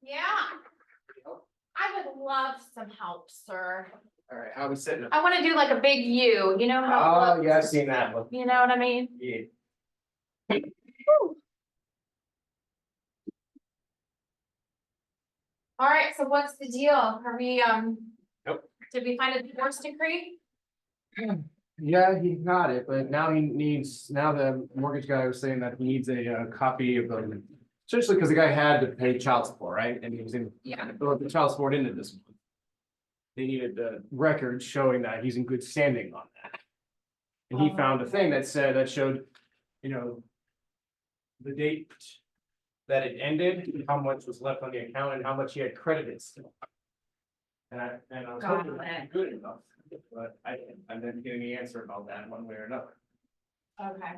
Yeah, I would love some help, sir. All right, how we sitting? I wanna do like a big U, you know how it Oh, yeah, I've looks? seen that one. You know what I mean? Yeah. Whew. All right, so what's the deal? Are we, Nope. did we find a divorce decree? Yeah, he got it, but now he needs, now the mortgage guy was saying that he needs a copy of the, essentially because the guy had to pay child support, right? And he was in, Yeah. well, the child support ended this month. They needed the record showing that he's in good standing on that. And he found a thing that said, that showed, you know, the date that it ended, how much was left on the account and how much he had credited still. And I was Got hoping that was good enough, but I'm then getting the answer about that one way or another. Okay.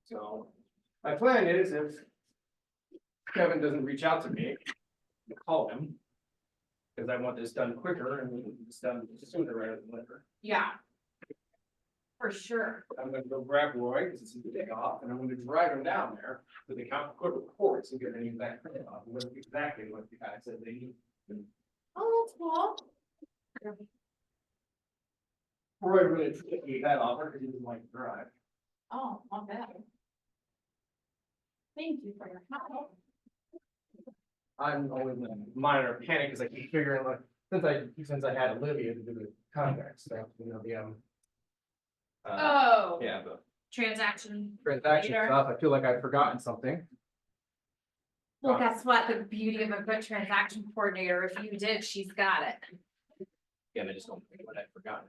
So my plan is if Kevin doesn't reach out to me, I'll call him. Because I want this done quicker and it's done sooner rather than later. Yeah. For sure. I'm gonna go grab Roy, because it's a day off, and I'm gonna drive him down there to the county court reports and get an exact print off, and look exactly what the guy said they need. Oh, that's cool. Roy really appreciated that offer because he doesn't like to drive. Oh, not bad. Thank you for your help. I'm always in a minor panic because I keep figuring like, since I had Olivia to do the contract stuff, you know, the Oh. yeah, the Transaction. transaction Later. stuff, I feel like I've forgotten something. Well, guess what? The beauty of a good transaction coordinator, if you did, she's got it. Yeah, I just don't think what I've forgotten.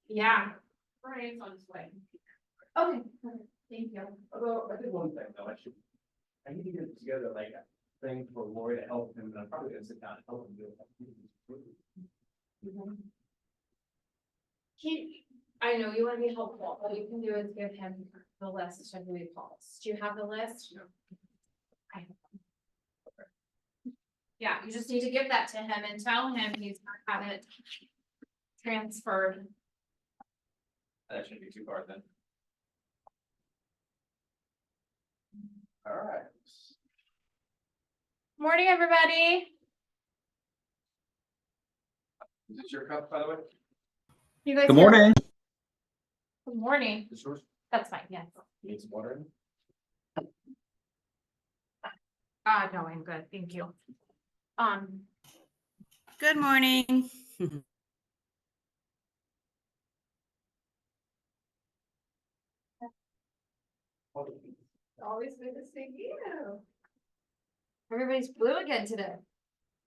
Yeah. Brian's on his way. Okay, thank you. Although I did one thing though, I need to get together like a thing for Roy to help him, and I'm probably gonna sit down and help him do it. I know you wanna be helpful, all you can do is give him the list of who he calls. Do you have the list? No. I have one. Yeah, you just need to give that to him and tell him he's gonna have it transferred. That shouldn't be too hard then. All right. Morning, everybody. Is this your cup, by the way? You guys. Good morning. Good morning. Is this yours? That's fine, yes. Need some water in it? No, I'm good, thank you. Good morning. Always good to see you. Everybody's blue again today.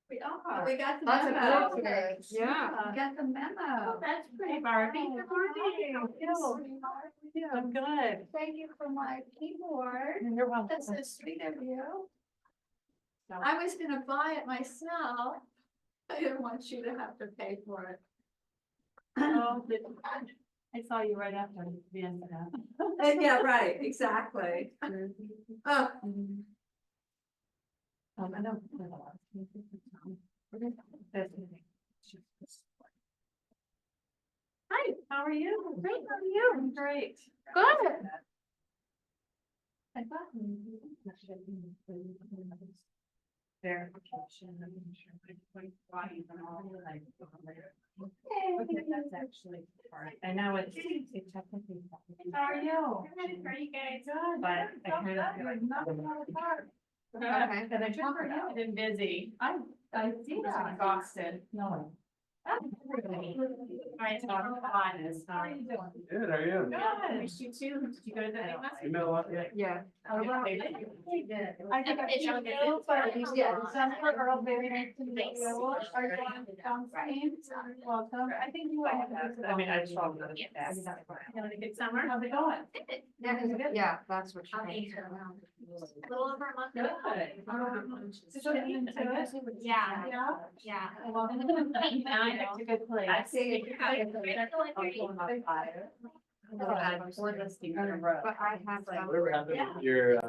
We are. We got the Lots of memo. blue today. Yeah. We got the memo. That's pretty, Barbie. Good morning. I'm good. Thank you for my keyboard. You're welcome. That's so sweet of you. I was gonna buy it myself. I didn't want you to have to pay for it. Oh, I saw you right after the end of that. And yeah, right, exactly. Oh, I know. Hi, how are you? Great, how are you? I'm great. Good. I thought verification, I'm sure why even all like. Okay, that's actually part. I know it's technically. How are you? How are you guys? Good. But I kind of feel like. Okay. And I took her out and busy. I see that. Exhausted. No. My fun is, how are you doing? Good, how are you? Good. Wish you too. Did you go to the big one? You met a lot, yeah. Yeah. Oh, well, I think I should go, but yeah, Summer, Earl, very nice to meet you. Are you on James? Welcome. I think you have. I mean, I just saw them. You having a good summer? How's it going? Yeah, that's what she thinks. little over a month. Good. So getting into it? Yeah. Yeah. Yeah. Welcome. It's a good place. I see. We're listing in a row. But I have some. Whatever happened Yeah. with your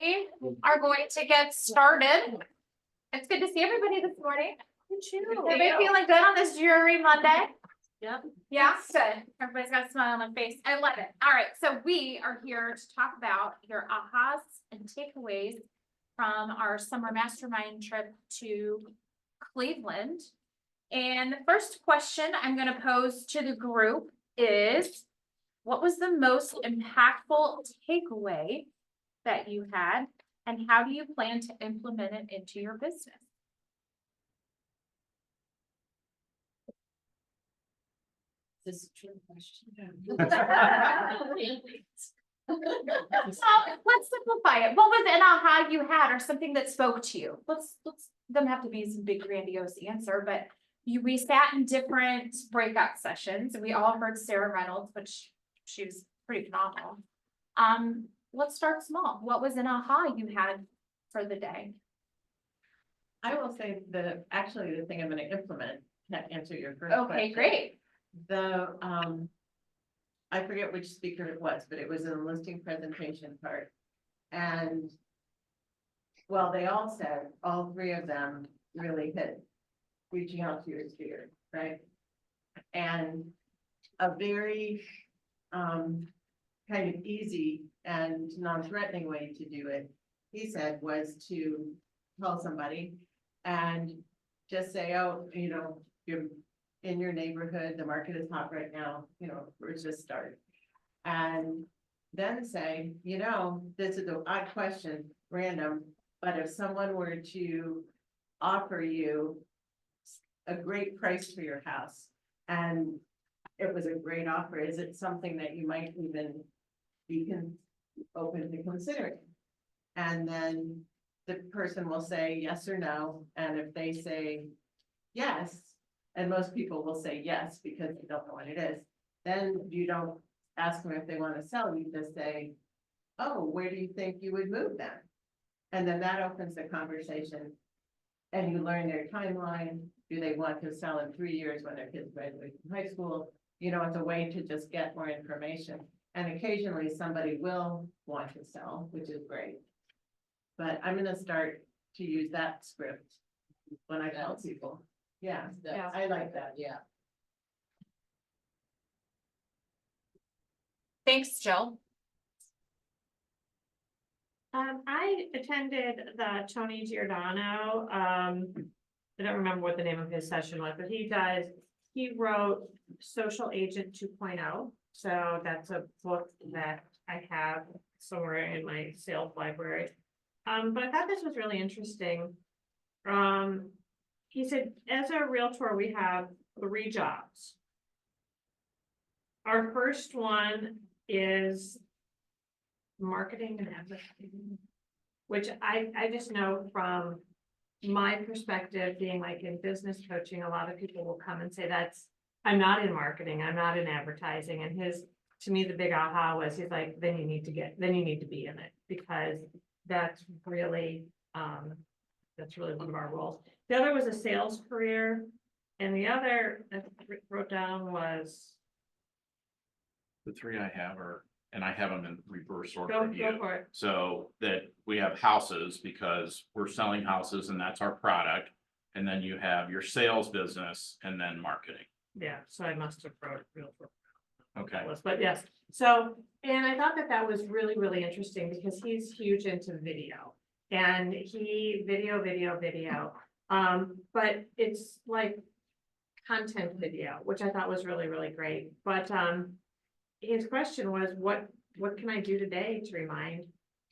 We are going to get started. It's good to see everybody this morning. Everybody feeling good on this Jury Monday? Yep. Yeah, good. Everybody's got a smile on their face. I love it. All right, so we are here to talk about your ahas and takeaways from our summer mastermind trip to Cleveland. And the first question I'm going to pose to the group is, what was the most impactful takeaway that you had, and how do you plan to implement it into your business? This is a true question. So let's simplify it. What was an aha you had, or something that spoke to you? Let's doesn't have to be some big grandiose answer, but we sat in different breakout sessions and we all heard Sarah Reynolds, which she was pretty phenomenal. Let's start small. What was an aha you had for the day? I will say actually the thing I'm gonna implement, to answer your first question. Okay, great. I forget which speaker it was, but it was in the listing presentation part. And well, they all said, all three of them really hit reaching out to your sphere, right? And a very kind of easy and non-threatening way to do it, he said, was to call somebody and just say, oh, you're in your neighborhood, the market is hot right now, we're just starting. And then say, this is an odd question, random, but if someone were to offer you a great price for your house and it was a great offer, is it something that you might even be open to considering? And then the person will say yes or no, and if they say yes, and most people will say yes because they don't know what it is, then you don't ask them if they want to sell, you just say, oh, where do you think you would move then? And then that opens the conversation and you learn their timeline. Do they want to sell in 3 years when their kids graduate from high school? It's a way to just get more information. And occasionally somebody will want to sell, which is great. But I'm gonna start to use that script when I tell people. Yeah, I like that, yeah. Thanks, Jill. I attended the Tony Giordano, I don't remember what the name of his session was, but he wrote Social Agent 2.0. So that's a book that I have somewhere in my sales library. But I thought this was really interesting. He said, as a realtor, we have 3 jobs. Our first one is marketing and advertising, which I just know from my perspective, being like in business coaching, a lot of people will come and say, I'm not in marketing, I'm not in advertising. And to me, the big aha was, he's like, then you need to be in it, because that's really one of our roles. The other was a sales career, and the other I wrote down was. The 3 I have and I have them in reverse order. Go for it. So that we have houses because we're selling houses and that's our product. And then you have your sales business and then marketing. Yeah, so I must have wrote real quick. Okay. But yes, so, and I thought that was really, really interesting because he's huge into video. And video. But it's like content video, which I thought was really, really great. But his question was, what can I do today to remind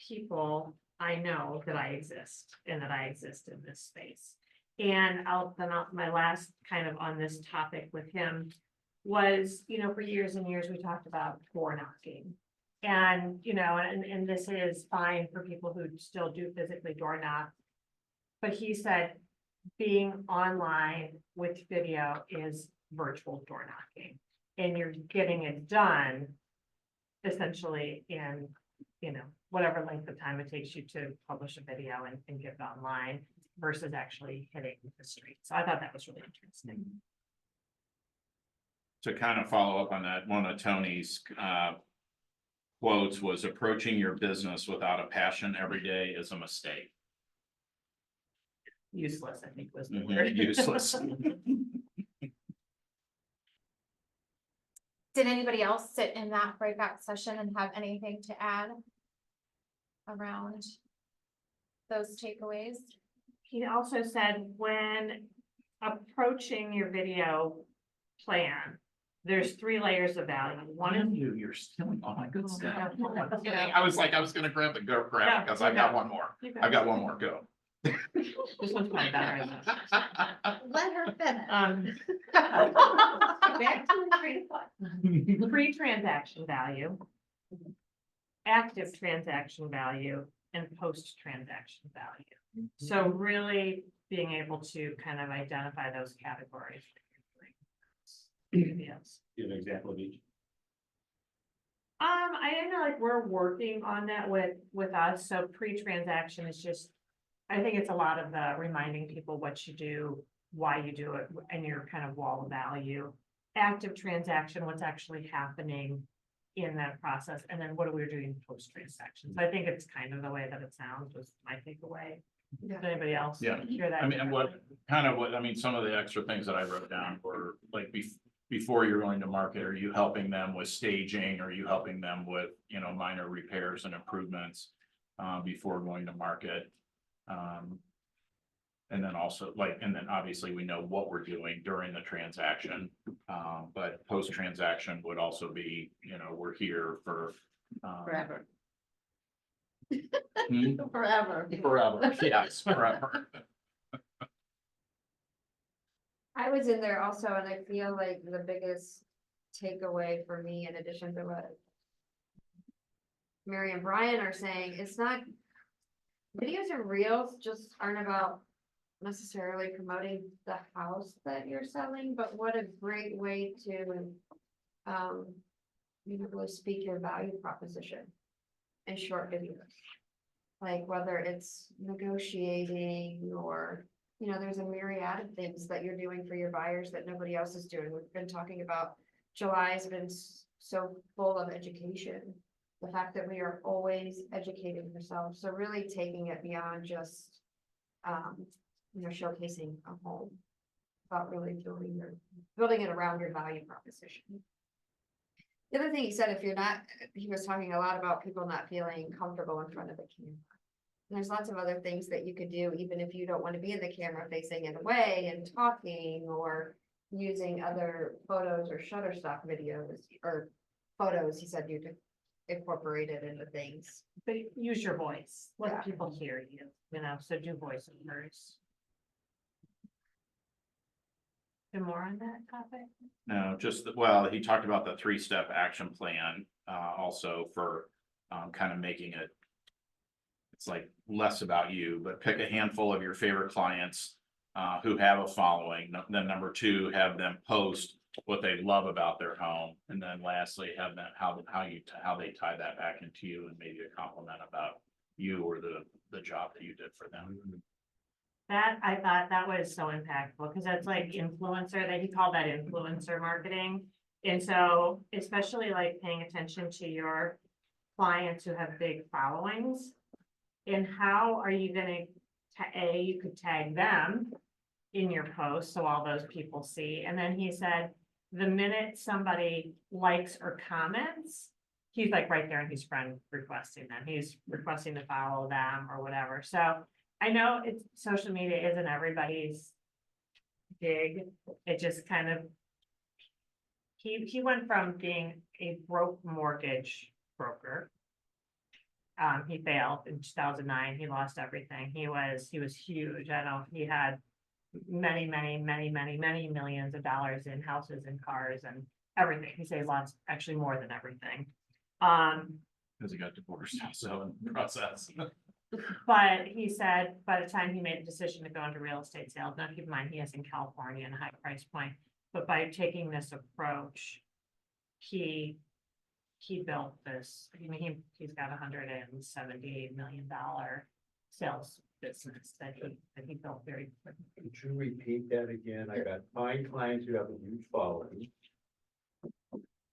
people I know that I exist and that I exist in this space? And my last kind of on this topic with him was, for years and years, we talked about door knocking. And, and this is fine for people who still do physically door knock. But he said, being online with video is virtual door knocking. And you're getting it done essentially in, whatever length of time it takes you to publish a video and get it online versus actually hitting the street. So I thought that was really interesting. To kind of follow up on that, one of Tony's quotes was approaching your business without a passion every day is a mistake. Useless, I think was the word. Useless. Did anybody else sit in that breakout session and have anything to add around those takeaways? He also said when approaching your video plan, there's 3 layers of value. One is You're stealing all my good stuff. Yeah. I was gonna grab it, go grab it, because I've got one more. I've got one more, go. This one's probably better. Isn't it? Let her finish. Back to the train of thought. Pre-transaction value, active transaction value, and post-transaction value. So really being able to kind of identify those categories. Yes. Give an example of each. I know like we're working on that with us, so pre-transaction is just, I think it's a lot of the reminding people what you do, why you do it, and your kind of wall of value. Active transaction, what's actually happening in that process, and then what are we doing post-transaction? So I think it's kind of the way that it sounds was my takeaway. Yeah. Does anybody else? Yeah. hear that? I mean, and some of the extra things that I wrote down were like before you're going to market, are you helping them with staging? Are you helping them with, minor repairs and improvements before going to market? And then also and then obviously we know what we're doing during the transaction. But post-transaction would also be, we're here for. Forever. Hmm? Forever. Forever, yes, forever. I was in there also, and I feel like the biggest takeaway for me, in addition to what Mary and Brian are saying, it's not, videos and reels just aren't about necessarily promoting the house that you're selling, but what a great way to really speak your value proposition in short videos. Like whether it's negotiating or, there's a myriad of things that you're doing for your buyers that nobody else is doing. We've been talking about July's been so full of education. The fact that we are always educating ourselves. So really taking it beyond just, showcasing a home. About really building it around your value proposition. The other thing he said, he was talking a lot about people not feeling comfortable in front of the camera. And there's lots of other things that you could do, even if you don't want to be in the camera facing in a way and talking or using other photos or Shutterstock videos or photos. He said you could incorporate it into things. But use your voice, let Yeah. people hear you, so do voiceovers. And more on that topic? No, he talked about the 3-step action plan, also for, kind of making it. It's like less about you, but pick a handful of your favorite clients, who have a following. Then number 2, have them post what they love about their home. And then lastly, have them, how they tie that back into you and maybe a compliment about you or the job that you did for them. That, I thought that was so impactful, because that's like influencer, that he called that influencer marketing. And so, especially like paying attention to your clients who have big followings. And how are you gonna, you could tag them in your post, so all those people see. And then he said, the minute somebody likes or comments, he's like right there and he's friend requesting them. He's requesting to follow them or whatever. So I know social media isn't everybody's gig. It just kind of, he went from being a broke mortgage broker. He failed in 2009. He lost everything. He was huge. I know he had many millions of dollars in houses and cars and everything. He said he lost actually more than everything. Because he got divorced also in the process. But he said by the time he made the decision to go into real estate sales, now keep in mind he is in California and a high price point, but by taking this approach, he built this. I mean, he's got $178 million sales business that he built very quickly. Could you repeat that again? I got 5 clients who have a huge following.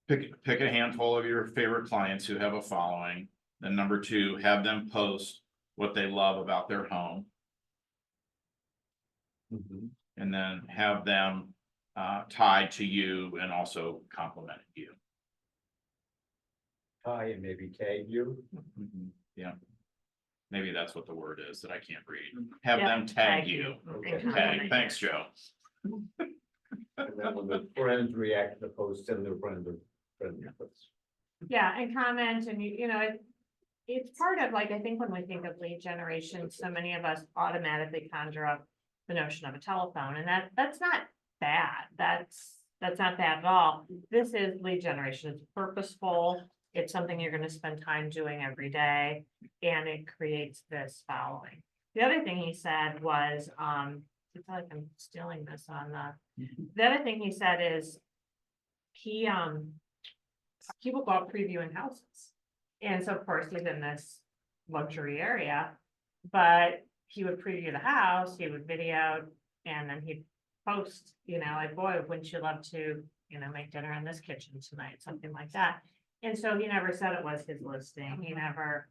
pick a handful of your favorite clients who have a following. Then number two, have them post what they love about their home. And then have them tied to you and also compliment you. And maybe tag you. Yeah. Maybe that's what the word is that I can't read. Have Yeah, them tag you. Okay. Tag, thanks, Joe. And then when the friends react to the post, send their friends a friend request. Yeah, and comment and you know, it's part of like, I think when we think of lead generation, so many of us automatically conjure up the notion of a telephone and that's not bad. That's not bad at all. This is lead generation. It's purposeful. It's something you're gonna spend time doing every day and it creates this following. The other thing he said was, I feel like I'm stealing this on the other thing he said is he will go out previewing houses. And so of course he's in this luxury area, but he would preview the house, he would video, and then he'd post, you know, like, boy, wouldn't you love to, you know, make dinner in this kitchen tonight, something like that. And so he never said it was his listing. He never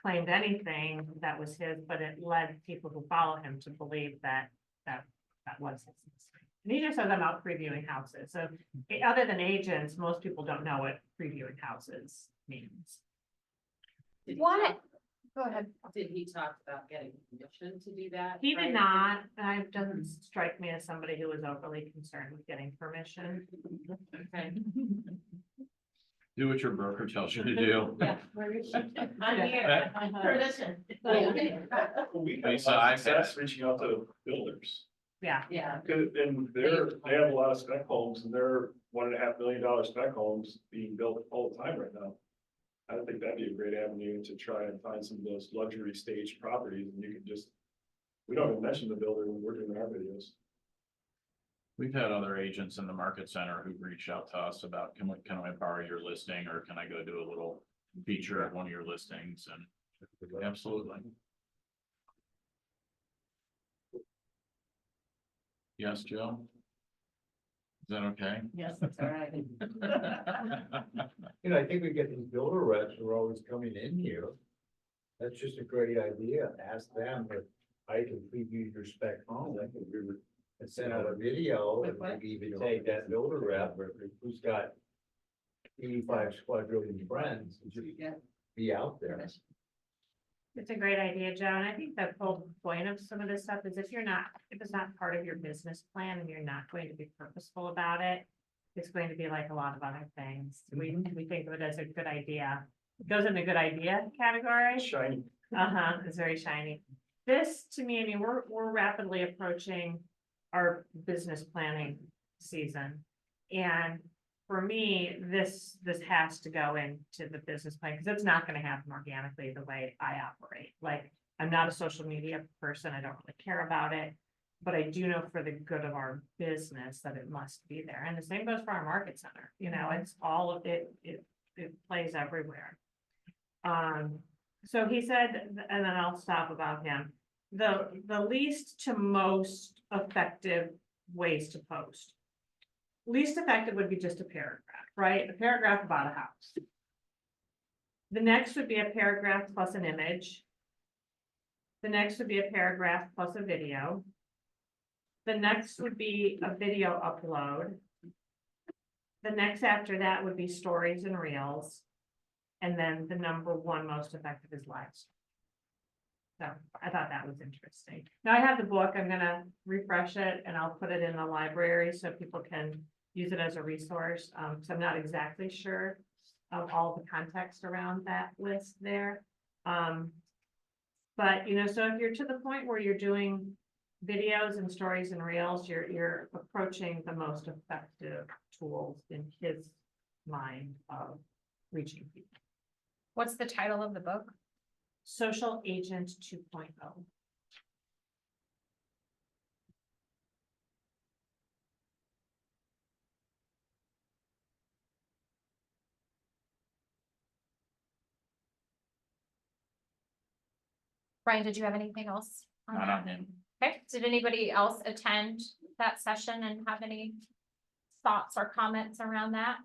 claimed anything that was his, but it led people who follow him to believe that was his listing. And he just says I'm out previewing houses. So other than agents, most people don't know what previewing houses means. What? Go ahead. Did he talk about getting permission to do that? He did not, and it doesn't strike me as somebody who was overly concerned with getting permission. Okay. Do what your broker tells you to do. Yeah. I'm here. Permission. Lisa, I said, reaching out to builders, Yeah, Yeah. and they have a lot of spec homes, and they're $1.5 million spec homes being built all the time right now. I think that'd be a great avenue to try and find some of those luxury staged properties, and you can just, we don't even mention the builder when we're doing our videos. we've had other agents in the market center who reached out to us about, can I borrow your listing, or can I go do a little feature of one of your listings? And absolutely. Yes, Joe? Is that okay? Yes, that's all right. You know, I think we get these builder reps who are always coming in here. That's just a great idea. Ask them if I can preview your spec home, and send out a video, and maybe even take that builder rep, who's got 85 quadrillion friends, and just be out there. it's a great idea, Joe. And I think the whole point of some of this stuff is if it's not part of your business plan and you're not going to be purposeful about it, it's going to be like a lot of other things. We think of it as a good idea. It goes in the good idea category. Shiny. It's very shiny. This, to me, I mean, we're rapidly approaching our business planning season. And for me, this has to go into the business plan, because it's not gonna happen organically the way I operate. Like, I'm not a social media person, I don't really care about it. But I do know for the good of our business that it must be there. And the same goes for our market center, you know, it's all of it, it plays everywhere. So he said, and then I'll stop about him, the least to most effective ways to post. Least effective would be just a paragraph, right? A paragraph about a house. The next would be a paragraph plus an image. The next would be a paragraph plus a video. The next would be a video upload. The next after that would be stories and reels. And then the number one most effective is lives. So I thought that was interesting. Now I have the book, I'm gonna refresh it and I'll put it in the library so people can use it as a resource. So I'm not exactly sure of all the context around that list there. But you know, so if you're to the point where you're doing videos and stories and reels, you're approaching the most effective tools in his mind of reaching people. What's the title of the book? Social Agent 2.0. Brian, did you have anything else? Not on him. Okay, did anybody else attend that session and have any thoughts or comments around that?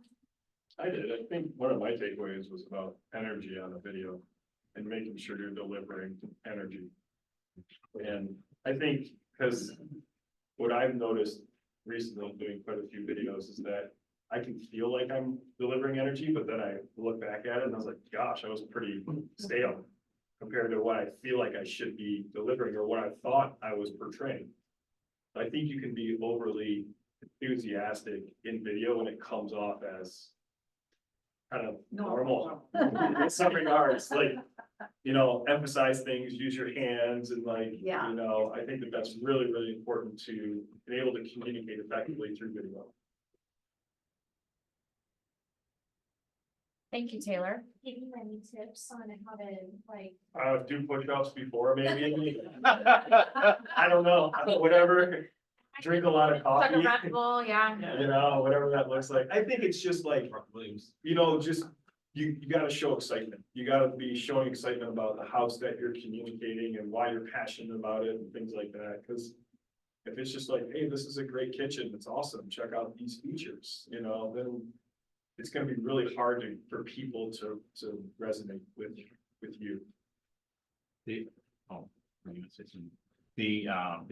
I did. I think one of my takeaways was about energy on the video and making sure you're delivering energy. And I think, because what I've noticed recently doing quite a few videos is that I can feel like I'm delivering energy, but then I look back at it and I was like, gosh, I was pretty stale compared to what I feel like I should be delivering or what I thought I was portraying. I think you can be overly enthusiastic in video when it comes off as kind of normal in some regards, like, you know, emphasize things, use your hands and like, Yeah. you know, I think that that's really, really important to be able to communicate effectively through video. Thank you, Taylor. Give you any tips on how to like. Do push-ups before maybe. I don't know, whatever, drink a lot of Like a coffee. Red Bull, yeah. You know, whatever that looks like. I think it's just like, you know, just, you gotta show excitement. You gotta be showing excitement about the house that you're communicating and why you're passionate about it and things like that. Cause if it's just like, hey, this is a great kitchen, it's awesome, check out these features, you know, then it's gonna be really hard for people to resonate with you. The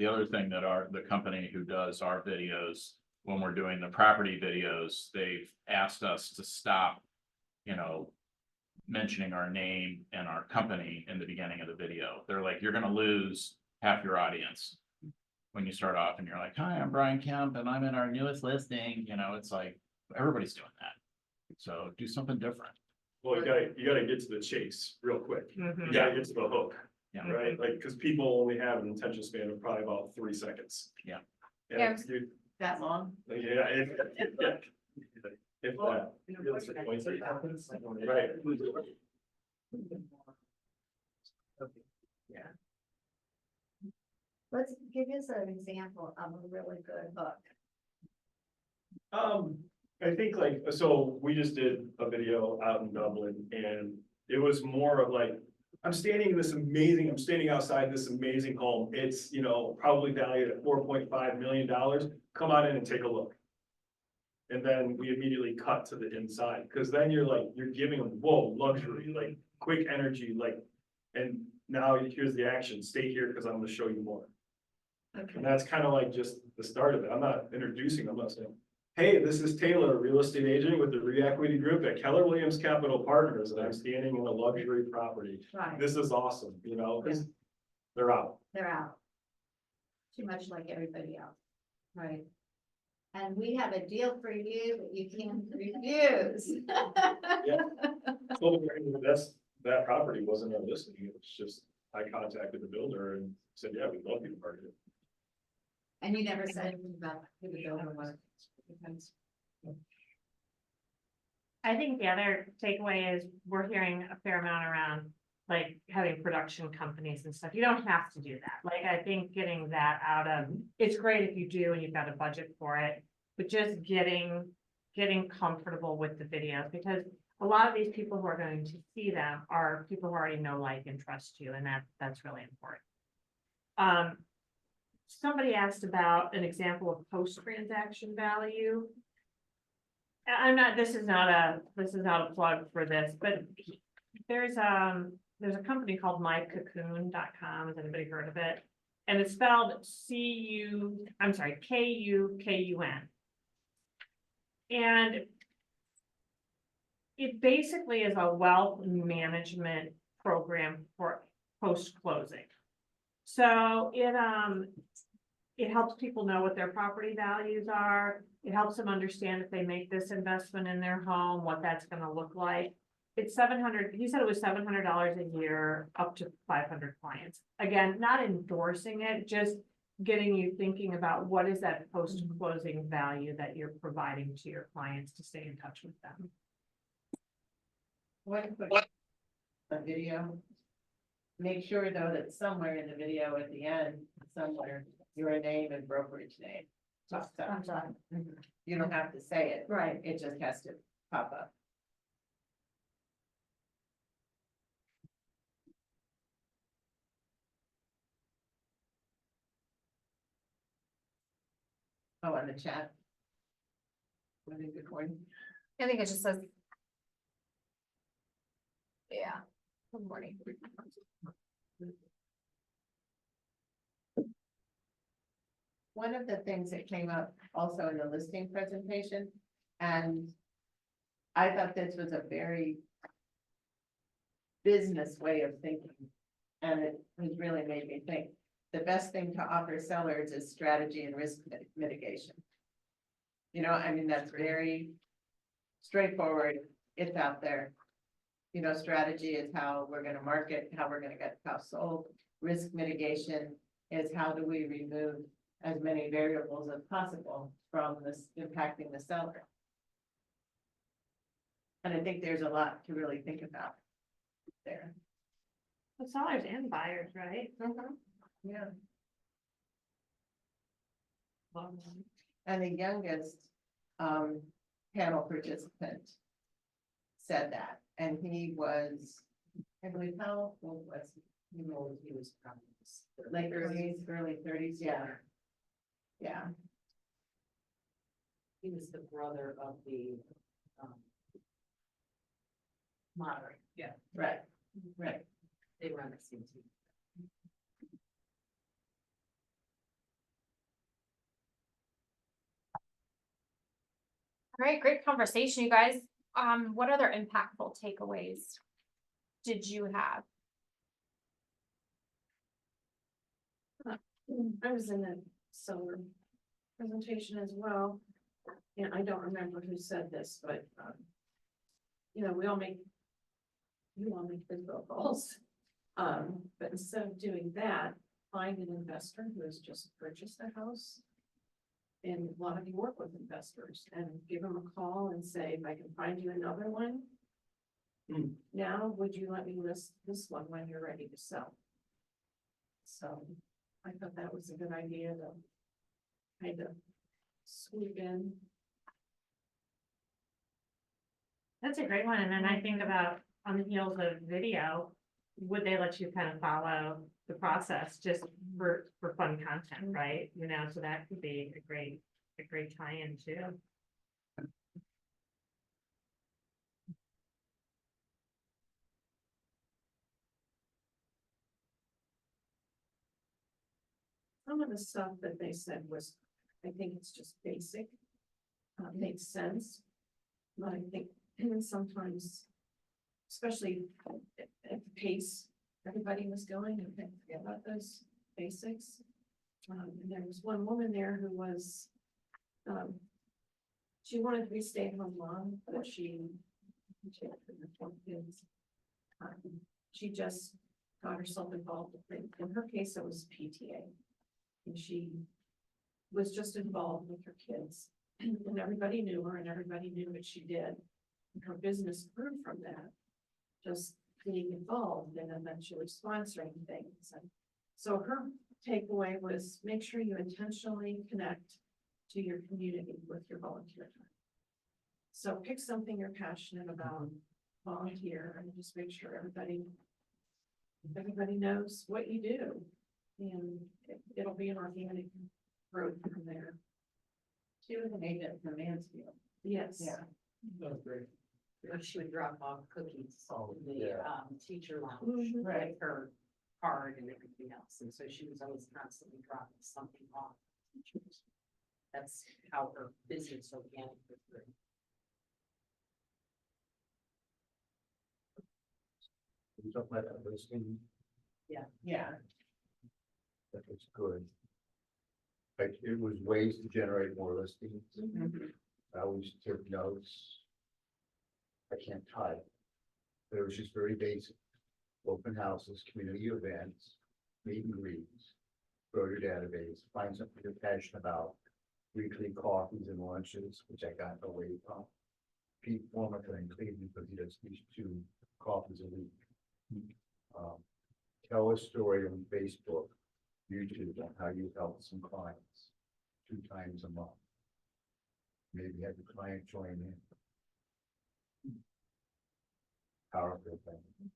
other thing that the company who does our videos, when we're doing the property videos, they've asked us to stop, you know, mentioning our name and our company in the beginning of the video. They're like, you're gonna lose half your audience when you start off and you're like, hi, I'm Brian Kemp and I'm in our newest listing. You know, it's like, everybody's doing that. So do something different. Well, you gotta get to the chase real quick. You gotta get to the hook. Yeah. Right, like, cause people only have an attention span of probably about 3 seconds. Yeah. And Yeah. if you- That long? yeah, if that. Right. Let's give us an example of a really good hook. I think like, so we just did a video out in Dublin and it was more of like, I'm standing outside this amazing home. It's, you know, probably valued at $4.5 million. Come on in and take a look. And then we immediately cut to the inside, because then you're like, you're giving them, whoa, luxury, like quick energy, like, and now here's the action, stay here because I'm gonna show you more. And that's kind of like just the start of it. I'm not introducing, I'm not saying, hey, this is Taylor, real estate agent with the Re-Equity Group at Keller Williams Capital Partners, and I'm standing in a luxury property. Right, This is awesome, you know, because they're out. they're out. Too much like everybody else. Right. And we have a deal for you that you can't refuse. Well, that property wasn't a listing, it was just, I contacted the builder and said, yeah, we'd love you to market it. And you never said anything about who the builder was. I think the other takeaway is we're hearing a fair amount around like having production companies and stuff. You don't have to do that. Like, I think getting that out of, it's great if you do and you've got a budget for it, but just getting comfortable with the videos, because a lot of these people who are going to see them are people who already know, like, and trust you, and that's really important. Somebody asked about an example of post-transaction value. This is not a plug for this, but there's a company called mycocoon.com. Has anybody heard of it? And it's spelled K-U-K-U-N. And it basically is a wealth management program for post-closing. So it helps people know what their property values are. It helps them understand if they make this investment in their home, what that's gonna look like. It's $700, he said it was $700 a year, up to 500 clients. Again, not endorsing it, just getting you thinking about what is that post-closing value that you're providing to your clients to stay in touch with them. A video. Make sure though that somewhere in the video at the end, somewhere, your name and brokerage name. I'm sorry. You don't have to say it, Right. it just has to pop up. Oh, in the chat. I think good morning. I think it just says. Yeah, good morning. One of the things that came up also in the listing presentation, and I thought this was a very business way of thinking, and it has really made me think. The best thing to offer sellers is strategy and risk mitigation. You know, I mean, that's very straightforward, it's out there. You know, strategy is how we're gonna market, how we're gonna get the house sold. Risk mitigation is how do we remove as many variables as possible from this impacting the seller. And I think there's a lot to really think about there. The sellers and buyers, right? Yeah. Well, And the youngest, panel participant said that, and he was, I believe, how old was he? He was probably late early thirties, yeah. Yeah, He was the brother of the, moderator. Yeah, right, right. they were on the same team. All right, great conversation, you guys. What other impactful takeaways did you have? I was in the solar presentation as well, and I don't remember who said this, but, you know, you all make big goals. But instead of doing that, find an investor who has just purchased a house. And a lot of you work with investors, and give them a call and say, if I can find you another one. Now, would you let me list this one when you're ready to sell? So I thought that was a good idea to kind of swoop in. That's a great one, and then I think about on the heels of video, would they let you kind of follow the process just for fun content, right? You know, so that could be a great tie-in too. Some of the stuff that they said was, I think it's just basic. Makes sense. But I think sometimes, especially at the pace everybody was going, you can't forget about those basics. And there was one woman there who was, she wanted to be stay-at-home mom, but she had her 4 kids. She just got herself involved with it. In her case, it was PTA. And she was just involved with her kids, and everybody knew her and everybody knew what she did. And her business grew from that, just being involved and eventually sponsoring things. And so her takeaway was make sure you intentionally connect to your community with your volunteer time. So pick something you're passionate about, volunteer, and just make sure everybody knows what you do. And it'll be an organic growth from there. She was an agent for Mansfield. Yes. Yeah. That's great. She would drop off cookies in the, yeah. Teacher lounge, Mhm. Right. with her card and everything else, and so she was always constantly dropping something off teachers. That's how her business organically grew. We talk about that listing, Yeah, that was good. Like, it was ways to generate more listings. I always took notes. I can't type. But it was just very basic. Open houses, community events, meet and greets, grow your database, find something you're passionate about. Weekly coffees and lunches, which I got away from. Pete Formica in Cleveland, because he does these 2 coffees a week. Tell a story on Facebook, YouTube, on how you help some clients 2 times a month. Maybe have the client join in. Powerful thing.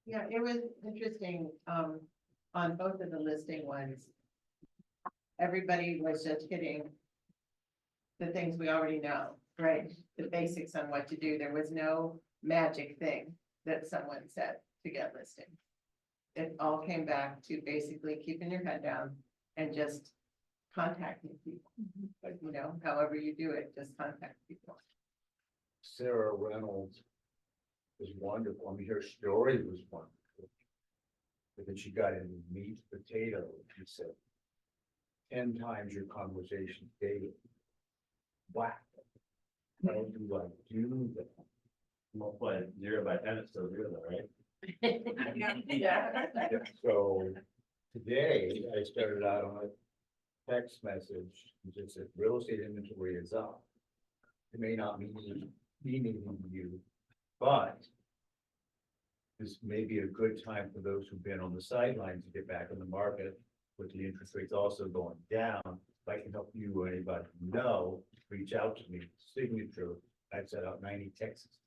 yeah, it was interesting, on both of the listing ones. Everybody was just hitting the things we already know, right? The basics on what to do. There was no magic thing that someone said to get listing. It all came back to basically keeping your head down and just contacting people. Like, you know, however you do it, just contact people. Sarah Reynolds was wonderful. I mean, her story was wonderful. But then she got into meat, potato, she said. 10 times your conversation daily. Wow. How do I do that? Multiply 0 by 10, it's still 0 though, right? Yeah. So today I started out on a text message, and just said real estate inventory is up. It may not mean anything to you, but this may be a good time for those who've been on the sidelines to get back in the market with the interest rates also going down. If I can help you or anybody you know, reach out to me, signature, I've set out 90 texts.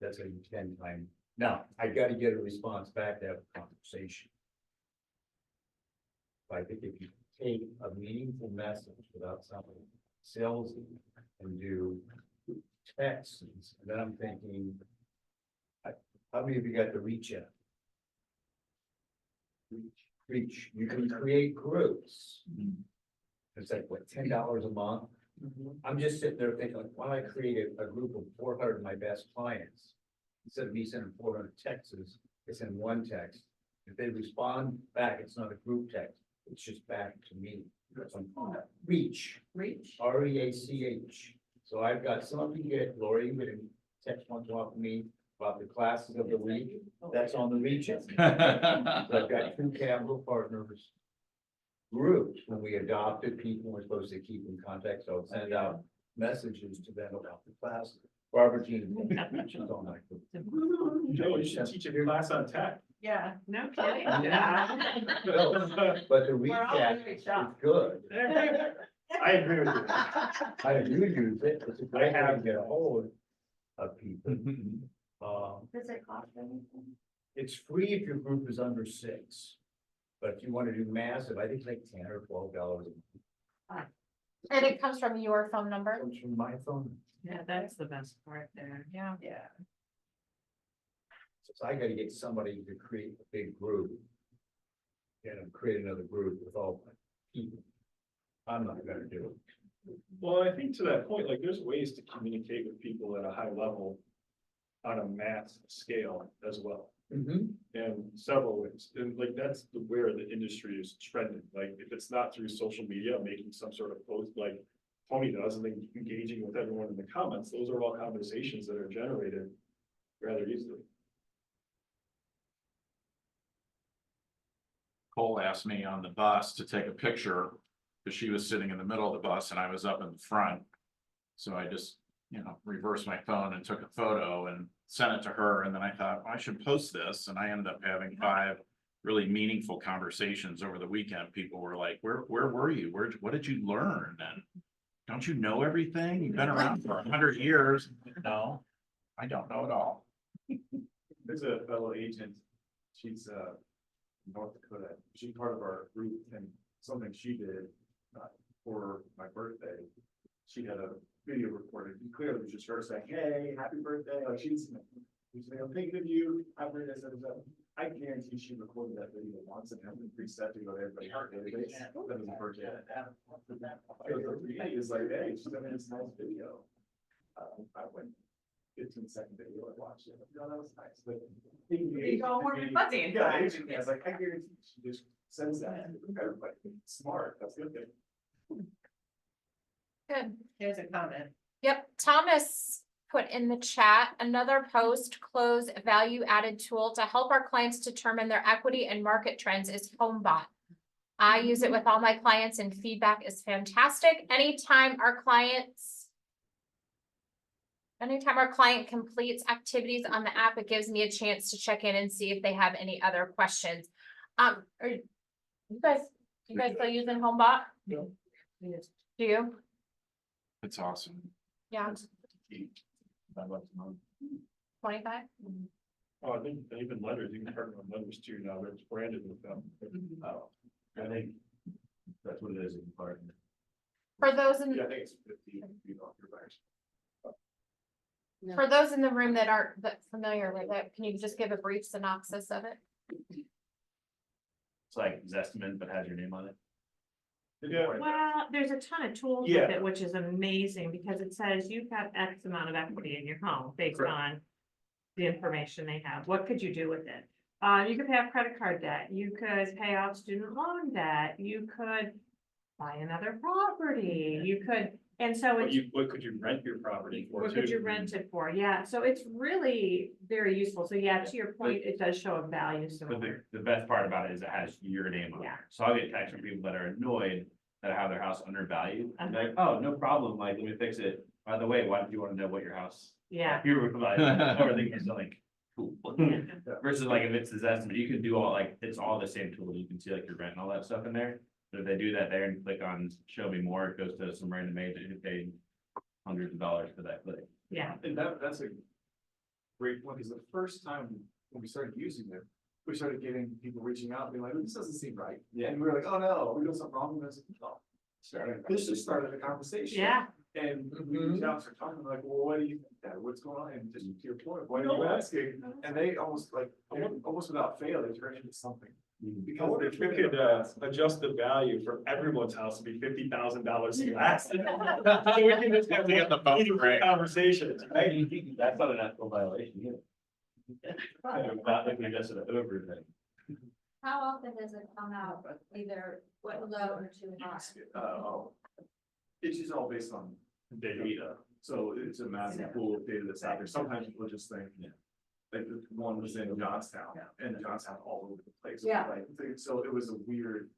That's a 10 time. Now, I gotta get a response back to have a conversation. But I think if you take a meaningful message without something salesy and do texts, and then I'm thinking, how many of you got the reach out? Reach, you can create groups. It's like, what, $10 a month? I'm just sitting there thinking, like, why don't I create a group of 400 of my best clients? Instead of me sending 400 texts, it's in one text. If they respond back, it's not a group text, it's just back to me. So I'm calling it Reach, REACH. So I've got some of you get, Lori, you can text one to off me about the classes of the week. That's on the Reach. So I've got 2 capital partners groups. When we adopted people, we're supposed to keep in contact, so I'll send out messages to them about the class. Barbara Jean, she's on my group. Joe, you should teach a class on tech. Yeah, no kidding. No, but the We're all recap very is shocked. good. I agree with you. I do use it, it's a great way to get a hold of people. Does it cost anything? It's free if your group is under 6. But if you want to do massive, I think it's like $10 or $12 a month. And it comes from your phone number? Comes from my phone. Yeah, that's the best part there. Yeah. Yeah. So I gotta get somebody to create a big group. And create another group with all my people. I'm not gonna do it. Well, I think to that point, like, there's ways to communicate with people at a high level on a mass scale as well. And several ways, and like, that's where the industry is trending, like, if it's not through social media, making some sort of post like Tony does, and then engaging with everyone in the comments, those are all conversations that are generated rather easily. Cole asked me on the bus to take a picture, because she was sitting in the middle of the bus and I was up in the front. So I just, reversed my phone and took a photo and sent it to her, and then I thought, I should post this, and I ended up having 5 really meaningful conversations over the weekend. People were like, where were you? What did you learn? And don't you know everything? You've been around for 100 years. No, I don't know it all. There's a fellow agent, she's North Dakota, she's part of our group, and something she did for my birthday, she had a video recorded, and clearly it was just her saying, hey, happy birthday, like she's saying, I'm thinking of you, happy birthday, I guarantee she recorded that video once and had it preset to go to everybody's database. That was the first day. It's like, hey, she's having this nice video. I went 15-second video, I watched it, that was nice, but. You go warm and fuzzy Yeah, inside. I was like, I guarantee she just sends that to everybody, smart, that's a good thing. Good. Here's a comment. Yep, Thomas put in the chat, another post-close value-added tool to help our clients determine their equity and market trends is HomeBot. I use it with all my clients and feedback is fantastic. Anytime our client completes activities on the app, it gives me a chance to check in and see if they have any other questions. Are you guys still using HomeBot? No. Do you? It's awesome. Yeah, I'd like to know. 25? Oh, I think even lenders, you can partner with lenders too now, they're branded with them. I think that's what it is in partner. For those in, Yeah, I think it's 50 feet off your buyers. for those in the room that aren't that familiar with it, can you just give a brief synopsis of it? It's like Zestimate, but has your name on it. Yeah. Well, there's a ton of tools Yeah. with it, which is amazing because it says you've got X amount of equity in your home based Correct. on the information they have. What could you do with it? You could pay off credit card debt, you could pay off student loan debt, you could buy another property, you could, and so it's. What could you rent your property for? What could too? you rent it for? Yeah, so it's really very useful. So yeah, to your point, it does show a value But somewhere. the best part about it is it has your name on it. Yeah. So I'll get texts from people that are annoyed that have their house undervalued. And Uh-huh. like, oh, no problem, like, let me fix it. By the way, why do you want to know what your house? Yeah. Here we're like, everything is like, cool. Versus like if it's this estimate, you can do all like, it's all the same tool. You can see like your rent and all that stuff in there. But if they do that there and click on show me more, it goes to some random agent who paid hundreds of dollars for that click. Yeah, And that's a great point, because the first time when we started using it, we started getting people reaching out, being like, this doesn't seem right. Yeah. And we were like, oh no, are we doing something wrong with this? No. This just started a conversation. yeah. And we reached out, started talking, like, well, what do you think, Dad? What's going on? And just to your point, why are you asking? And they almost like, almost without fail, they turned into something. Because if we could adjust the value for everyone's house to be $50,000 less. So we can just have To get the phone to ring. conversations, right? That's not an ethical violation either. Not if you just an over thing. How often does it come out, either what low or too high? It's just all based on data, so it's a massive pool of data that's out there. Sometimes people just think, like, the one was in Johnstown, and Johnstown all over the place. Yeah. Like, so it was a weird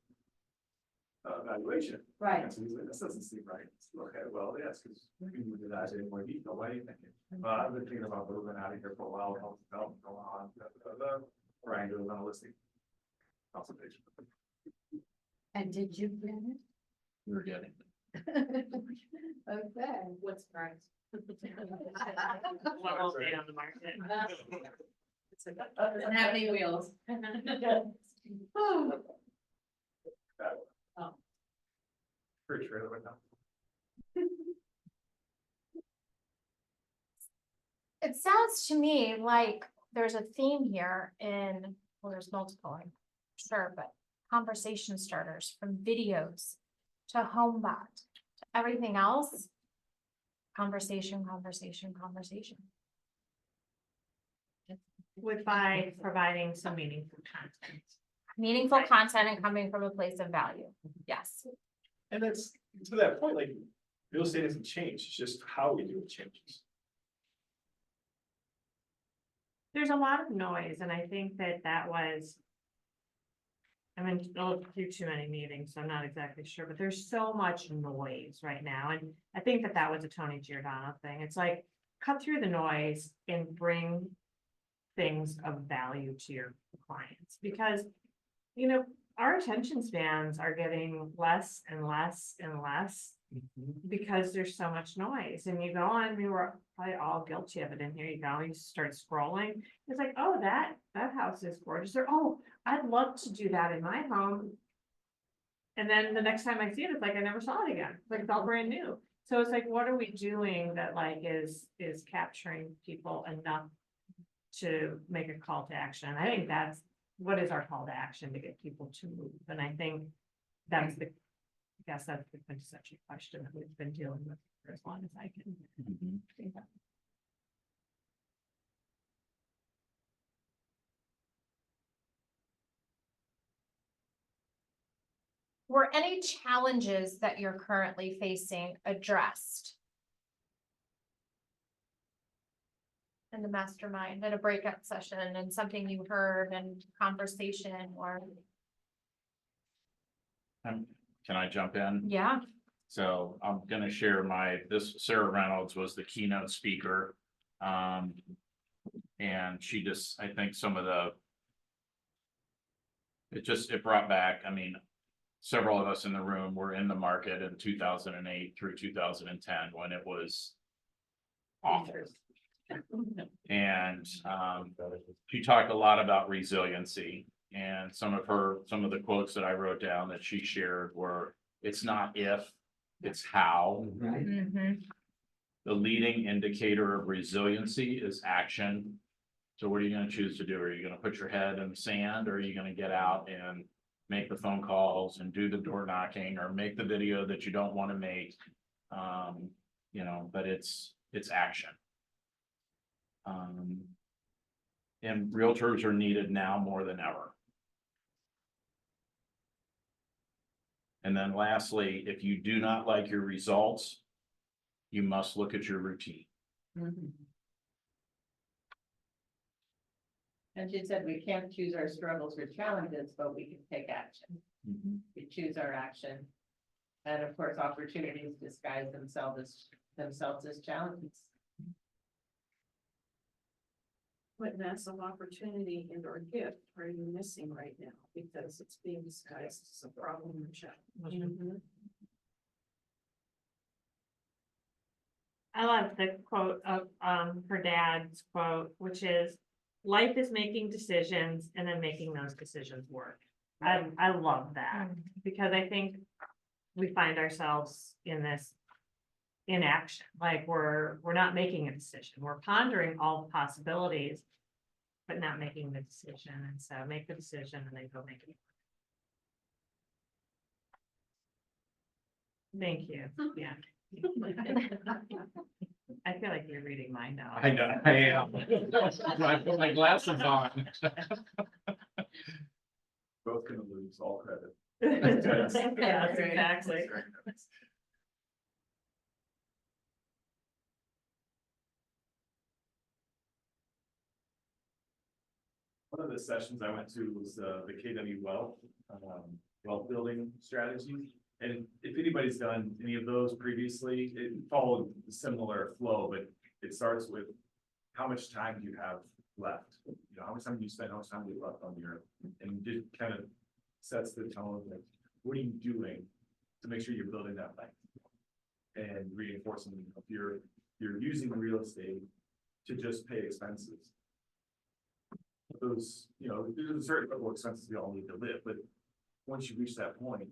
valuation. Right. And so he's like, this doesn't seem right. Okay, well, yes, because we can do that in more detail. Why do you think it? I've been thinking about moving out of here for a while, health development going on, Ryan goes on a listing. Consultation. And did you get it? We're getting. Okay. What's price? What will be on the market? Doesn't have any wheels. Pretty sure right now. It sounds to me like there's a theme here in, well, there's multiple, I'm sure, but conversation starters from videos to HomeBot to everything else. Conversation, conversation, conversation. By providing some meaningful content. Meaningful content and coming from a place of value. Yes. And that's, to that point, like, real estate hasn't changed, it's just how we do it changes. There's a lot of noise, and I think that was. I mean, I'll do too many meetings, so I'm not exactly sure, but there's so much noise right now, and I think that was a Tony Giordano thing. It's like, cut through the noise and bring things of value to your clients, because, you know, our attention spans are getting less and less and less. Because there's so much noise, and you go on, we were probably all guilty of it in here, you go, you start scrolling, it's like, oh, that house is gorgeous, or, oh, I'd love to do that in my home. And then the next time I see it, it's like, I never saw it again, it's like, it's all brand new. So it's like, what are we doing that like is capturing people enough to make a call to action? I think that's, what is our call to action to get people to move? And I think that's the, I guess that's the quintessential question that we've been dealing with for as long as I can think of. Were any challenges that you're currently facing addressed? In the mastermind, in a breakout session, and something you heard in conversation, or, Can I jump in? yeah, So I'm gonna share this Sarah Reynolds was the keynote speaker. And she just, I think some of it brought back, I mean, several of us in the room were in the market in 2008 through 2010 when it was awful. And she talked a lot about resiliency, and some of the quotes that I wrote down that she shared were, it's not if, it's how. Mhm. The leading indicator of resiliency is action. So what are you gonna choose to do? Are you gonna put your head in the sand, or are you gonna get out and make the phone calls and do the door knocking, or make the video that you don't wanna make? You know, but it's action. And realtors are needed now more than ever. And then lastly, if you do not like your results, you must look at your routine. Mhm. And she said we can't choose our struggles or challenges, but we can take action. We choose our action. And of course, opportunities disguise themselves as challenges. What massive opportunity and or gift are you missing right now? Because it's being disguised as a problem or challenge. I love the quote of, her dad's quote, which is, life is making decisions and then making those decisions work. I love that, because I think we find ourselves in this inaction, like we're not making a decision, we're pondering all the possibilities, but not making the decision, and so make the decision and then go make it. Thank you, yeah. I feel like you're reading mine now. I know, I am. I put my glasses on. Both gonna lose all credit. Yes, exactly. One of the sessions I went to was the KW wealth building strategy. And if anybody's done any of those previously, it followed a similar flow, but it starts with how much time do you have left? You know, how much time do you spend, how much time do you left on your, and just kind of sets the tone of like, what are you doing to make sure you're building that life? And reinforcing, if you're using real estate to just pay expenses. Those, you know, there's a certain level of expenses we all need to live, but once you reach that point,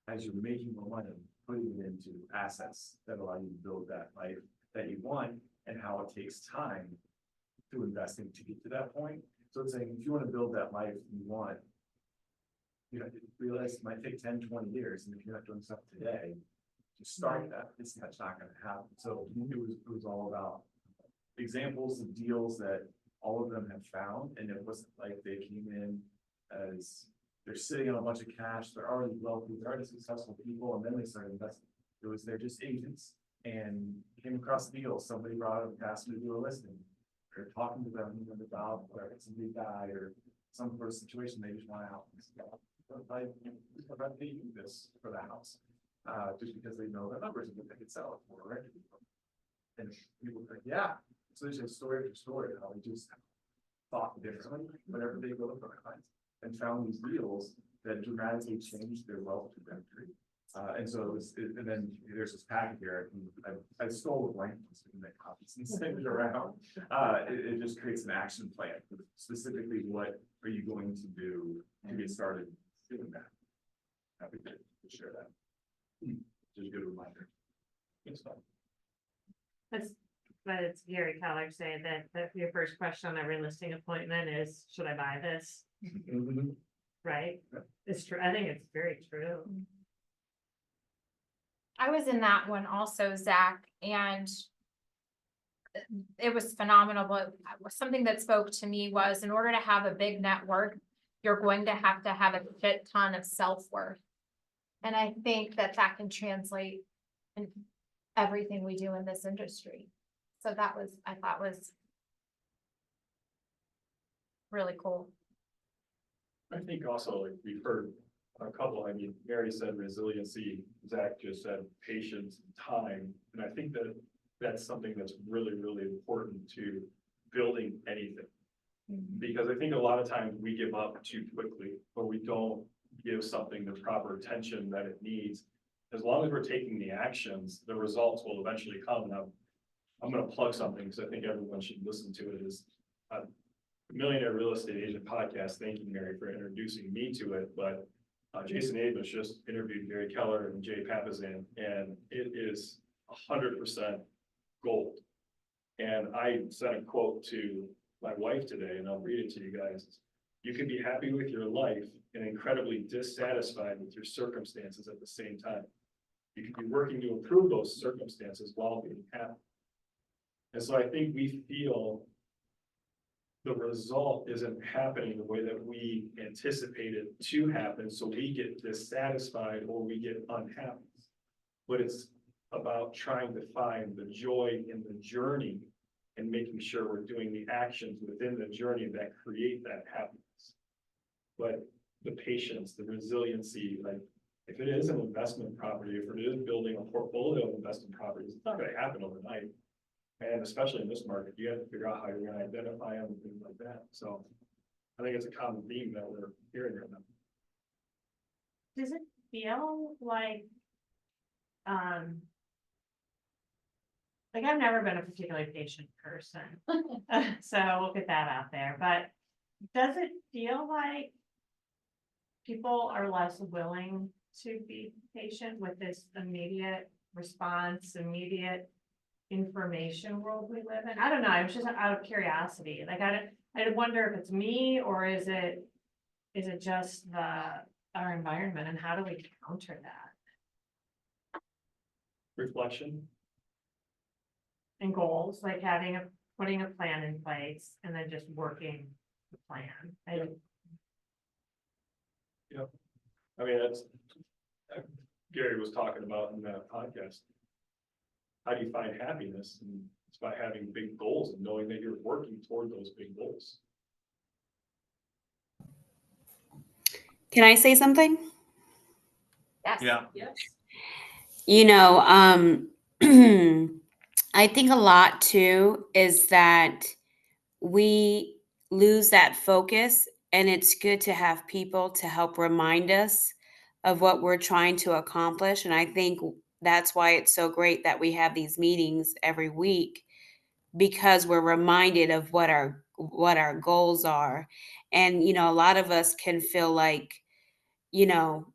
as you're making more money, putting it into assets that allow you to build that life that you want, and how it takes time to investing to get to that point. So it's saying, if you want to build that life you want, you know, realize it might take 10, 20 years, and if you're not doing stuff today, to start that, that's not gonna happen. So it was all about examples of deals that all of them have found, and it wasn't like they came in as they're sitting on a bunch of cash, they're already wealthy, they're already successful people, and then they started investing. It was, they're just agents and came across the deal, somebody brought them, asked them to do a listing. Or talking to them about whether it's a big guy or some sort of situation, they just want out. I do this for the house, just because they know the numbers and what they could sell it for, right? And people think, yeah, so there's a story after story, how they just thought differently, whenever they go to our clients, and found these deals that dramatically changed their wealth trajectory. And so it was, and then there's this packet here, I stole the blank ones to make copies and send it around. It just creates an action plan, specifically what are you going to do to get started doing that? Happy to share that. Just a good reminder. Good stuff. But it's Gary Keller saying that your first question on every listing appointment is, should I buy this? Right? It's true. I think it's very true. I was in that one also, Zach, and it was phenomenal, but something that spoke to me was, in order to have a big network, you're going to have a shit ton of self-worth. And I think that can translate in everything we do in this industry. So that was, I thought was really cool. I think also, like, we've heard a couple, I mean, Mary said resiliency, Zach just said patience and time. And I think that that's something that's really, really important to building anything. Because I think a lot of times we give up too quickly, or we don't give something the proper attention that it needs. As long as we're taking the actions, the results will eventually come. And I'm gonna plug something, because I think everyone should listen to it, is Millionaire Real Estate Agent Podcast. Thank you, Mary, for introducing me to it. But Jason Avis just interviewed Gary Keller and Jay Papasan, and it is 100% gold. And I sent a quote to my wife today, and I'll read it to you guys. You can be happy with your life and incredibly dissatisfied with your circumstances at the same time. You can be working to improve those circumstances while being happy. And so I think we feel the result isn't happening the way that we anticipated to happen, so we get dissatisfied or we get unhappy. But it's about trying to find the joy in the journey and making sure we're doing the actions within the journey that create that happiness. But the patience, the resiliency, like if it is an investment property, if it is building a portfolio of investment properties, it's not gonna happen overnight. And especially in this market, you have to figure out how you're gonna identify them and things like that. So I think it's a common theme that we're hearing right now. Does it feel like I've never been a particularly patient person, so we'll get that out there, but does it feel like people are less willing to be patient with this immediate response, immediate information world we live in? I don't know, I was just out of curiosity, like, I wonder if it's me, or is it just our environment, and how do we counter that? Reflection. And goals, like putting a plan in place and then just working the plan. I mean, that's, Gary was talking about in that podcast. How do you find happiness? And it's by having big goals and knowing that you're working toward those big goals. Can I say something? Yes. Yeah. Yes. You know, I think a lot too is that we lose that focus, and it's good to have people to help remind us of what we're trying to accomplish. And I think that's why it's so great that we have these meetings every week, because we're reminded of what our goals are. And you know, a lot of us can feel like, you know,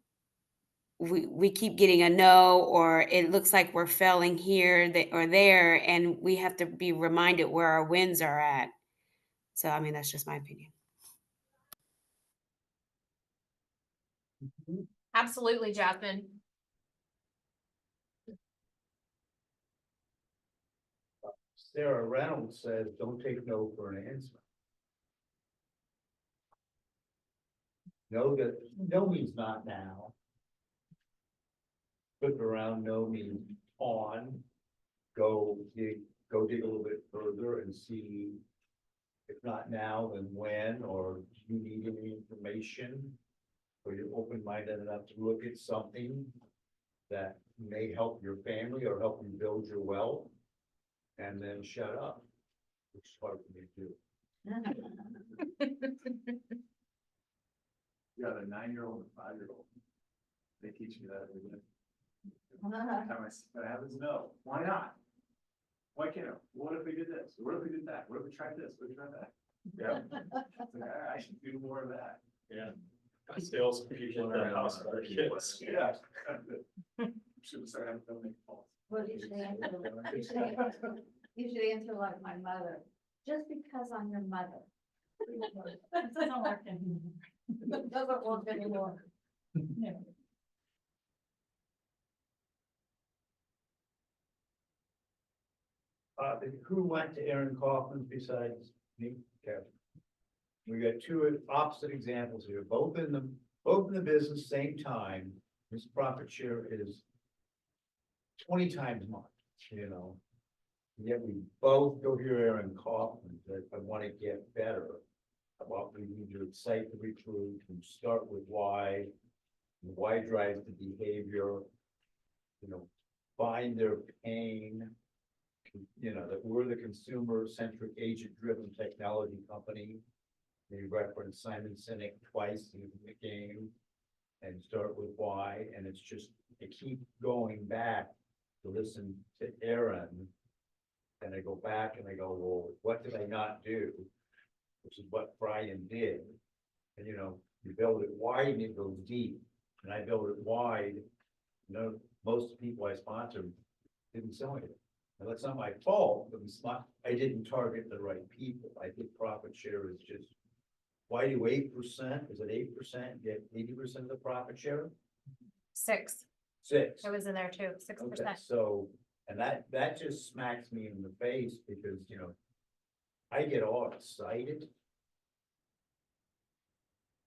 we keep getting a no, or it looks like we're failing here or there, and we have to be reminded where our wins are at. So I mean, that's just my opinion. Absolutely, Jasmine. Sarah Reynolds says, don't take no for an answer. Know that no means not now. Flip around, no means on. Go dig a little bit further and see. If not now, then when, or do you need any information? Or you're open-minded enough to look at something that may help your family or help you build your wealth, and then shut up, which is hard for me to do. You got a 9-year-old and a 5-year-old. They teach me that every day. What happens? No, why not? Why can't I? What if we did this? What if we did that? What if we tried this? What if we tried that? Yeah. It's like, I should do more of that. Yeah. Sales people in our house are our kids. Yeah. Should start having them make calls. What you should answer like my mother, just because I'm your mother. That doesn't work anymore. It doesn't work anymore. Who went to Aaron Kaufman besides me? Kevin. We got two opposite examples here, both in the business, same time. His profit share is 20 times much, you know. Yet we both go hear Aaron Kaufman that I want to get better about we need to excite the recruit and start with why. Why drives the behavior, you know, find their pain. You know, that we're the consumer-centric, agent-driven technology company. They reference Simon Sinek twice in the game, and start with why. And it's just, I keep going back to listen to Aaron, and I go back and I go, well, what did I not do? Which is what Brian did. And you know, you build it wide and it goes deep. and I built it wide. No, most people I sponsored didn't sell it. Now, that's not my fault, but it's not, I didn't target the right people. I think profit share is just. Why do 8%? Is it 8% get 80% of the profit share? 6, 6. it was in there too, 6%. Okay, so, and that just smacks me in the face because, you know, I get all excited.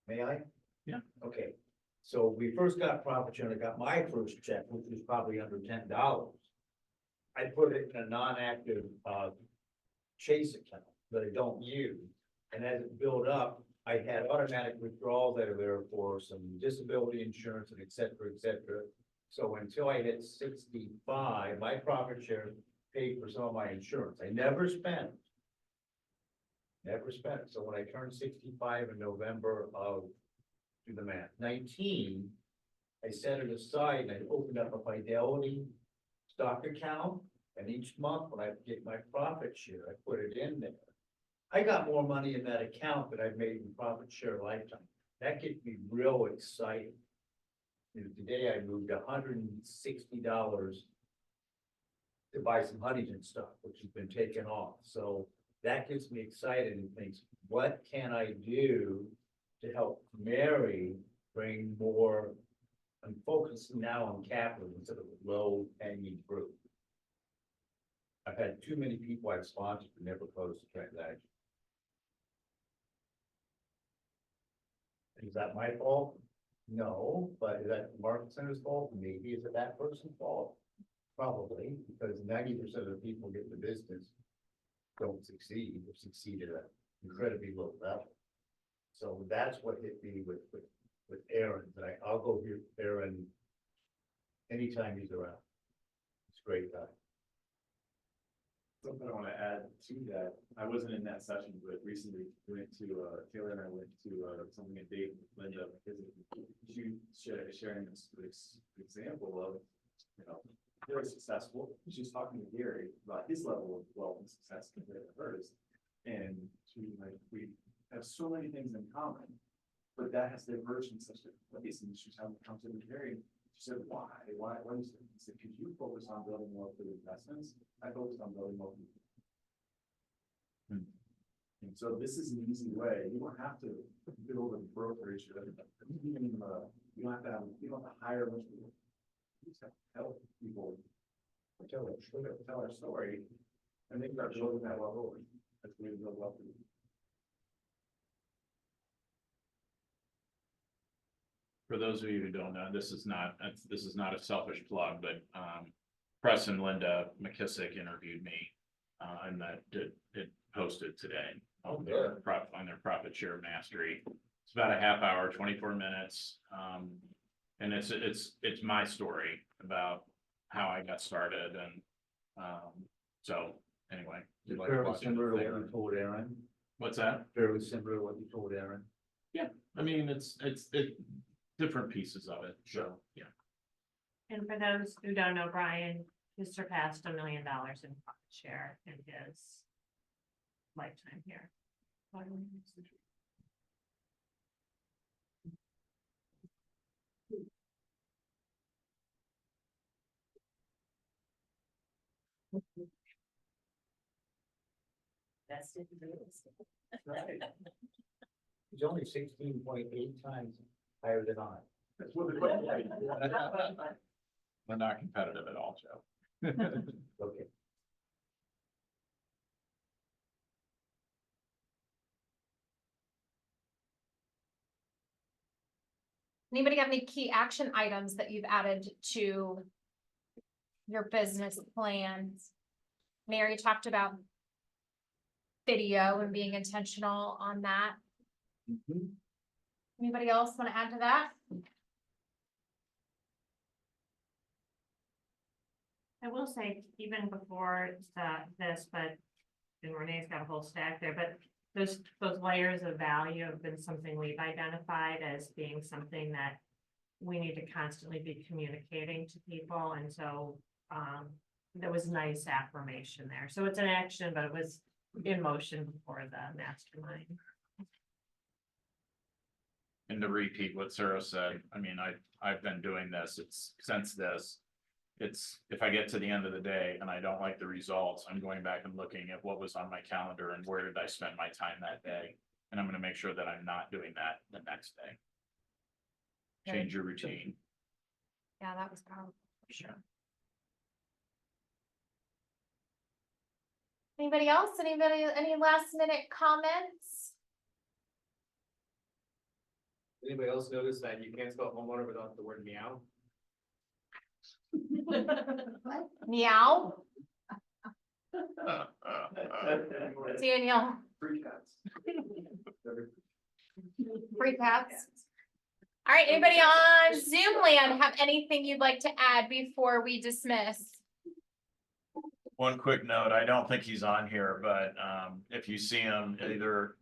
May I? Yeah. Okay, so we first got profit share, and I got my first check, which was probably under $10. I put it in a non-active, Chase account that I don't use. And as it built up, I had automatic withdrawals that are there for some disability insurance and et cetera, et cetera. So until I hit 65, my profit share paid for some of my insurance. I never spent. Never spent. So when I turned 65 in November of, do the math, 19, I set it aside and I opened up a Fidelity stock account. And each month when I get my profit share, I put it in there. I got more money in that account than I've made in profit share lifetime. That gets me real excited. You know, today I moved $160 to buy some Huntington stock, which has been taken off. So that gets me excited and thinks, what can I do to help Mary bring more? I'm focusing now on capital instead of low hanging fruit. I've had too many people I've sponsored who never closed a transaction. Is that my fault? No, but is that the market center's fault? Maybe. Is it that person's fault? Probably, because 90% of the people get the business don't succeed or succeed at an incredibly low level. So that's what hit me with Aaron. And I'll go here, Aaron, anytime he's around. It's a great guy. Something I want to add to that, I wasn't in that session, but recently went to, Taylor and I went to, something at Dave, Linda, because she sharing this example of, you know, very successful. She's talking to Gary about his level of wealth and success compared to hers. And she was like, we have so many things in common, but that has diverged in such a place. And she's having a conversation with Gary. She said, why? He said, because you focus on building more for the investments. I focused on building more. And so this is an easy way. You don't have to build a brokerage. You don't have to hire much people. You just have to help people tell our story, and they start building that wealth over. That's the way to build wealth. For those of you who don't know, this is not a selfish plug, but Press and Linda McKissick interviewed me, and that it posted today on their profit share mastery. It's about a half hour, 24 minutes, and it's my story about how I got started, and so anyway. Fairly similar to what you told Aaron. What's that? Fairly similar to what you told Aaron. Yeah, I mean it's different pieces of it. So yeah. And for those who don't know, Brian has surpassed $1 million in profit share in his lifetime here. That's it. He's only 16.8 times higher than I. That's what the question is. We're not competitive at all, Joe. Okay. Anybody have any key action items that you've added to your business plans? Mary talked about video and being intentional on that. Anybody else want to add to that? I will say, even before this, but, and Renee's got a whole stack there, but those layers of value have been something we've identified as being something that we need to constantly be communicating to people, and so there was nice affirmation there. So it's an action, but it was in motion before the mastermind. And to repeat what Sarah said, I mean, I've been doing this, it's, if I get to the end of the day and I don't like the results, I'm going back and looking at what was on my calendar and where did I spend my time that day? And I'm gonna make sure that I'm not doing that the next day. Change your routine. Yeah, that was powerful, for sure. Anybody else? Any last minute comments? Anybody else notice that you can't spell homeowner without the word meow? Meow, Daniel, Free cats. free cats. All right, anybody on Zoom land have anything you'd like to add before we dismiss? One quick note, I don't think he's on here, but if you see him either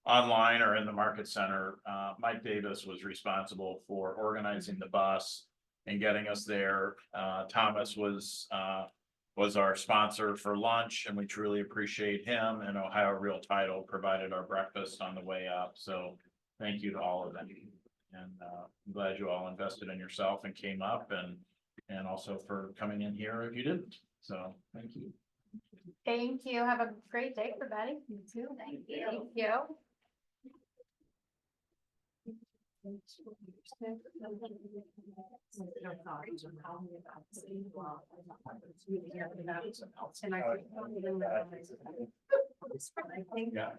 online or in the market center, Mike Davis was responsible for organizing the bus and getting us there. Thomas was our sponsor for lunch, and we truly appreciate him, and Ohio Real Title provided our breakfast on the way up. So thank you to all of them. And I'm glad you all invested in yourself and came up, and also for coming in here if you didn't. So thank you. Thank you. Have a great day, everybody. You too, thank you. Thank you. Yeah. Yeah.